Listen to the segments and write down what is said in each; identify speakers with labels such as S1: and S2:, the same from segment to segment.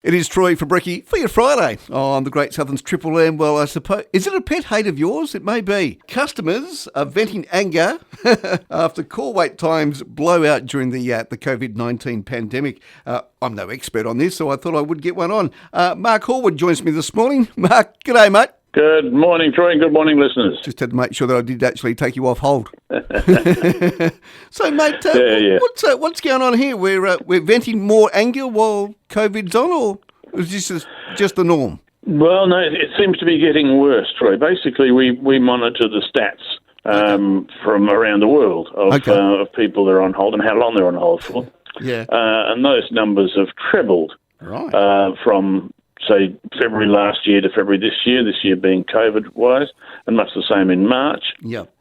S1: It is Troy for Brekkie for your Friday on the Great Southern's Triple M. Well, I suppose, is it a pet hate of yours? It may be. Customers are venting anger after call wait times blow out during the COVID-19 pandemic. I'm no expert on this, so I thought I would get one on. Mark Horwood joins me this morning. Mark, g'day, mate.
S2: Good morning, Troy, and good morning, listeners.
S1: Just had to make sure that I did actually take you off hold. So, mate, what's going on here? We're venting more anger while COVID's on, or is this just the norm?
S2: Well, no, it seems to be getting worse, Troy. Basically, we monitor the stats from around the world of people that are on hold and how long they're on hold for.
S1: Yeah.
S2: And those numbers have trebled from, say, February last year to February this year being COVID-wise, and much the same in March,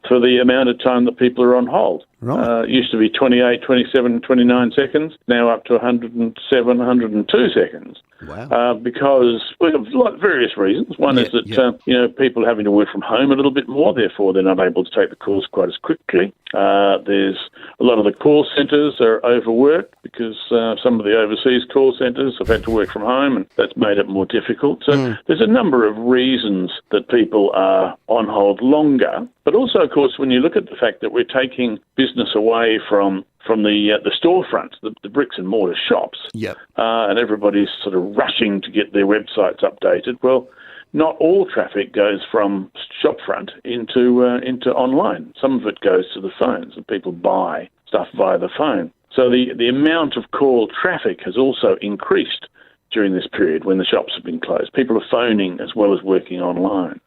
S2: for the amount of time that people are on hold. Right. It used to be 28, 27, 29 seconds, now up to 107, 102 seconds.
S1: Wow.
S2: Because we have various reasons. One is that people are having to work from home a little bit more, therefore they're not able to take the calls quite as quickly. There's a lot of the call centres are overworked because some of the overseas call centres have had to work from home, and that's made it more difficult. So there's a number of reasons that people are on hold longer. But also, of course, when you look at the fact that we're taking business away from the storefronts, the bricks and mortar shops, and everybody's sort of rushing to get their websites updated. Well, not all traffic goes from shopfront into online. Some of it goes to the phones, and people buy stuff via the phone. So the amount of call traffic has also increased during this period when the shops have been closed. People are phoning as well as working online.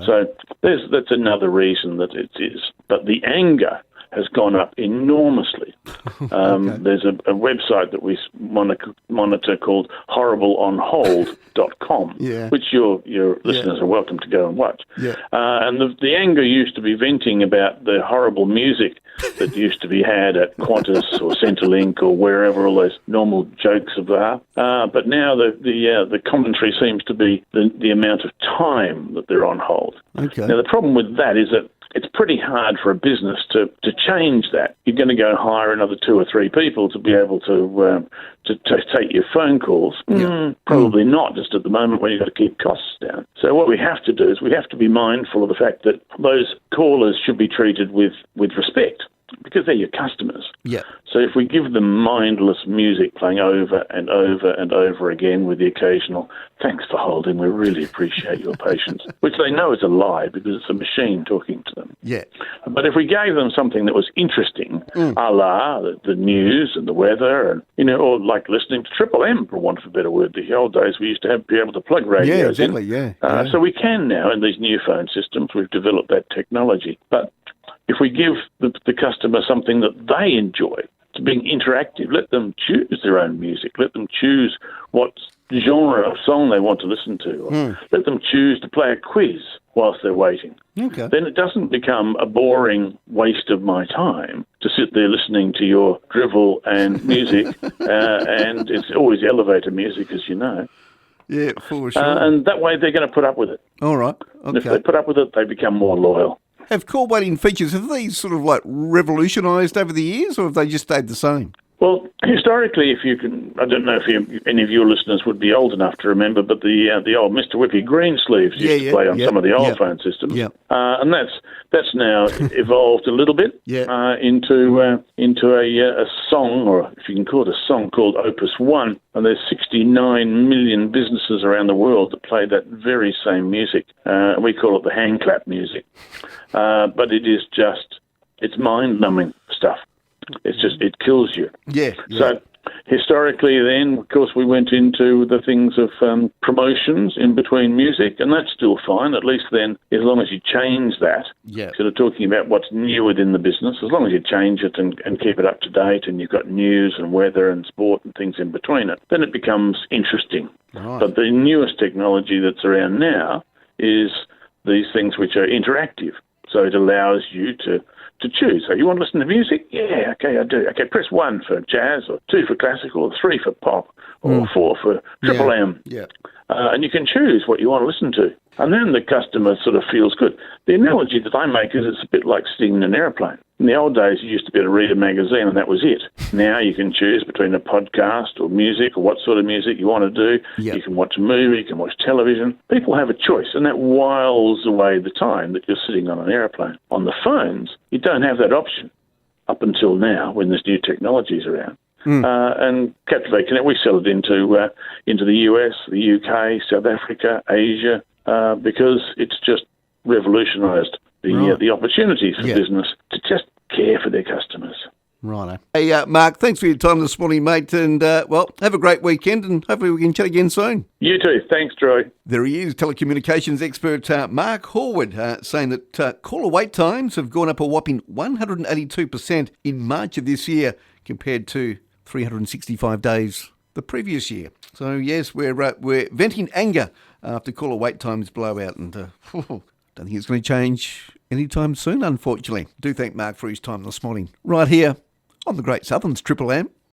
S2: So that's another reason that it is. But the anger has gone up enormously. There's a website that we monitor called horribleonhold.com, which your listeners are welcome to go and watch. And the anger used to be venting about the horrible music that used to be had at Qantas or Centrelink or wherever all those normal jokes are. But now the commentary seems to be the amount of time that they're on hold. Now, the problem with that is that it's pretty hard for a business to change that. You're going to go hire another 2 or 3 people to be able to take your phone calls. Probably not, just at the moment when you've got to keep costs down. So what we have to do is we have to be mindful of the fact that those callers should be treated with respect, because they're your customers. So if we give them mindless music playing over and over and over again with the occasional, "Thanks for holding, we really appreciate your patience," which they know is a lie because it's a machine talking to them. But if we gave them something that was interesting, a la the news and the weather, and or like listening to Triple M, for want of a better word. The old days we used to be able to plug radios in. So we can now in these new phone systems. We've developed that technology. But if we give the customer something that they enjoy, to being interactive, let them choose their own music, let them choose what genre of song they want to listen to, or let them choose to play a quiz whilst they're waiting. Then it doesn't become a boring waste of my time to sit there listening to your drivel and music, and it's always elevator music, as you know.
S1: Yeah, for sure.
S2: And that way they're going to put up with it.
S1: All right.
S2: And if they put up with it, they become more loyal.
S1: Have call waiting features, have these sort of like revolutionised over the years, or have they just stayed the same?
S2: Well, historically, if you can, I don't know if any of your listeners would be old enough to remember, but the old Mr. Whippy Greensleeves used to play on some of the old phone systems, and that's now evolved a little bit into a song, or if you can call it a song, called Opus One, and there's 69 million businesses around the world that play that very same music. We call it the hand clap music, but it's mind-numbing stuff. It kills you. So historically then, of course, we went into the things of promotions in between music, and that's still fine, at least then, as long as you change that. Sort of talking about what's new within the business, as long as you change it and keep it up to date, and you've got news and weather and sport and things in between it, then it becomes interesting. But the newest technology that's around now is these things which are interactive. So it allows you to choose. So you want to listen to music? Yeah, okay, I do. Okay, press 1 for jazz, or 2 for classical, or 3 for pop, or 4 for Triple M. And you can choose what you want to listen to. And then the customer sort of feels good. The analogy that I make is it's a bit like sitting in an airplane. In the old days, you used to be able to read a magazine and that was it. Now you can choose between a podcast or music or what sort of music you want to do.
S1: Yep.
S2: You can watch a movie, you can watch television. People have a choice, and that whiles away the time that you're sitting on an aeroplane. On the phones, you don't have that option up until now when there's new technologies around. And Captivate Connect, we sell it into the US, the UK, South Africa, Asia, because it's just revolutionised the opportunities for business to just care for their customers.
S1: Righto. Hey, Mark, thanks for your time this morning, mate, and, have a great weekend, and hopefully we can chat again soon.
S2: You too. Thanks, Troy.
S1: There he is, telecommunications expert Mark Horwood, saying that caller wait times have gone up a whopping 182% in March of this year compared to 365 days the previous year. So, yes, we're venting anger after caller wait times blow out, and don't think it's going to change anytime soon, unfortunately. Do thank Mark for his time this morning, right here on the Great Southern's Triple M.